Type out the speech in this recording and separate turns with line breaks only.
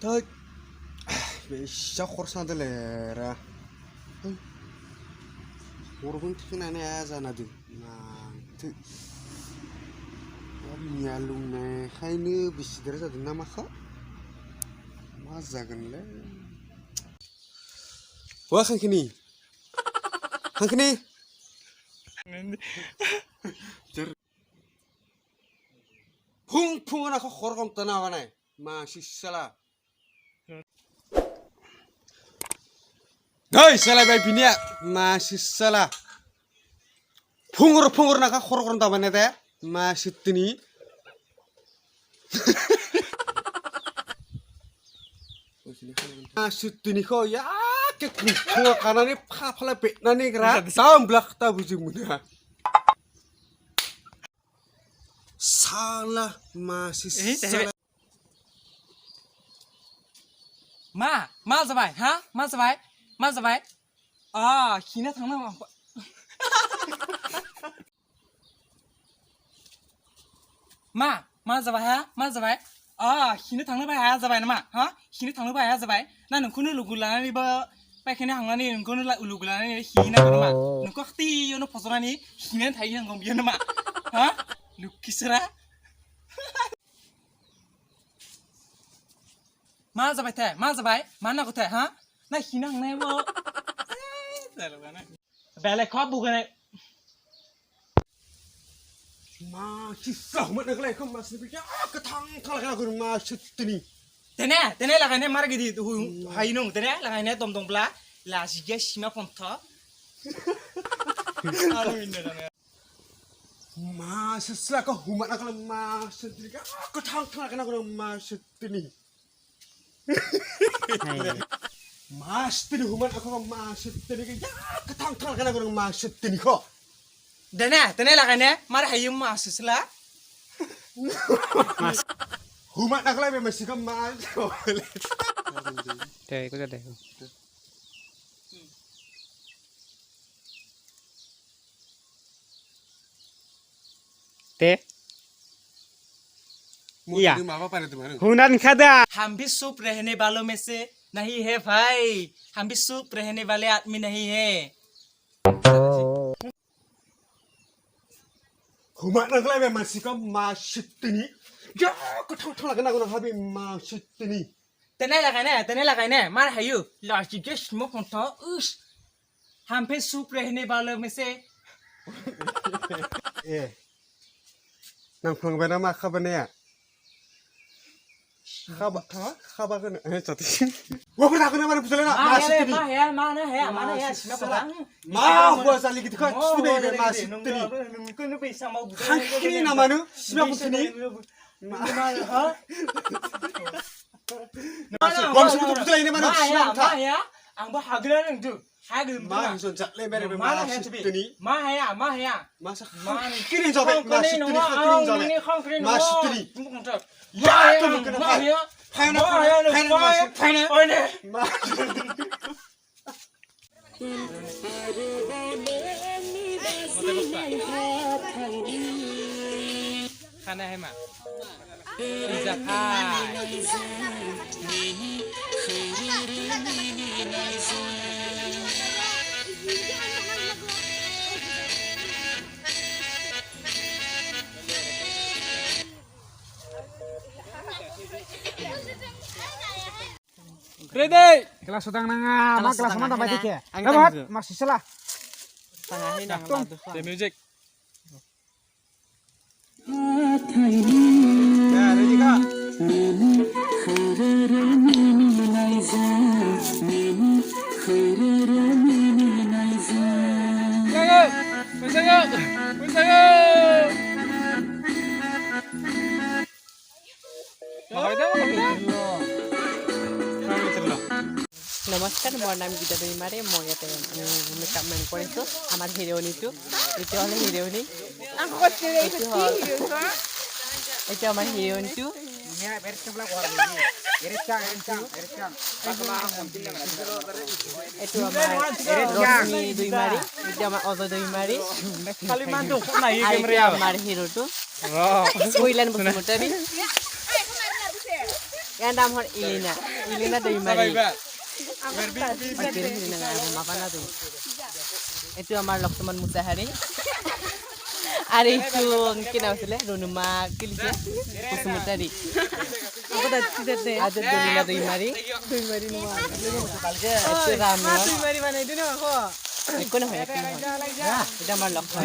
thôi bị sốc khổ sao đây là Urban thứ này nè ra là được mà thứ nhà luôn này hay nữa bị xịt ra được năm khác mà ra gần lên quá khăn cái này phung nó có khổ không tao nào này mà xịt sala Hei, salah bayi punya masih salah. Pungur nak khor tahu mana teh masih tini. Masih tini kau ya ke pungur karena ni pala pe nani kera. Tahu belak tahu bujumnya. Salah masih salah.
Ma sampai, ha? Ma sampai. Kina thằng nào Ma sampai ha? Ma sampai. Kina thằng nào ha sampai nama, ha? Kina thằng nào ha sampai. Nah, nunggu nu lugulan ni ba, pakai ni hangan ni nunggu nu lugulan ni kina nama. Nunggu akti yo nu posoran ni kina thai yang ngombian nama, ha? Lukisra. Ma sampai, mana kau teh, ha? Nah, kina hangan ni ba. Bele kau bukan ni.
Masih sah mana kelai kau masih pergi ketang kalau kau masih tini.
Tene lagai ni marga di tu hai nung tene lagai ni tom bla la sija sima ponta.
Masih sah kau humat kalau masih tini ketang kalau kau masih tini. Mas tini human aku masih tini ya ketang kalau kau masih tini kok.
Tene lagai ni marga hayum masih sela.
Human aku lagi masih kau masih.
Đây có ra đây không? Thế
Iya.
Hunan khada
हम भी चुप रहने वालों में से नहीं है भाई हम भी चुप रहने वाले आदमी नहीं है
Human aku lagi masih kau masih tini. Ya ketang kalau kau masih tini.
tene lagai ne mar hayu la sija sima ponta us हम भी चुप रहने वालों में से
Nang pengen mana kabarnya? Kabar kan? Cati. Gua pernah kena mana pusulnya masih tini.
mana ya sima ponta
Gua saling gitu kan. Masih tini. Kini nama nu sima tini. Gua masih pusulnya ini mana?
ya ang ba hagla nang du hagla
Mah sonjak lebar masih tini.
ya
Masa kini coba masih tini. Masih tini.
Ya tu bukan ya Kana hai ma Pizza
Ready kelas utang nanga mak kelas mana tambah tiga dapat masih salah
Tangahin ang
the music
Ya, ready kak?
নমস্কাৰ মোৰ নাম গীতা দৈমাৰী মই ইয়াতে makeup man কৰিছোঁ আমাৰ হিৰোইনটো এইটো হ'ল হিৰোইনী এইটো আমাৰ হিৰোইনটো এইটো আমাৰ ৰশ্মি দৈমাৰী এইটো আমাৰ অজয় দৈমাৰী আমাৰ হিৰোটো কল্যাণ বসুমতাৰী ইয়াৰ নাম হ'ল ইলিনা Ilina Deimari. Itu আমার লক্ষ্মণ মুসাহারি আর এইটো কি নাম আছিলে রুনুমা কি লিখে কুসুমতারি আজ দলিলা দইমারি এইটো রাম একো নহয় এটা আমার লক্ষ্মণ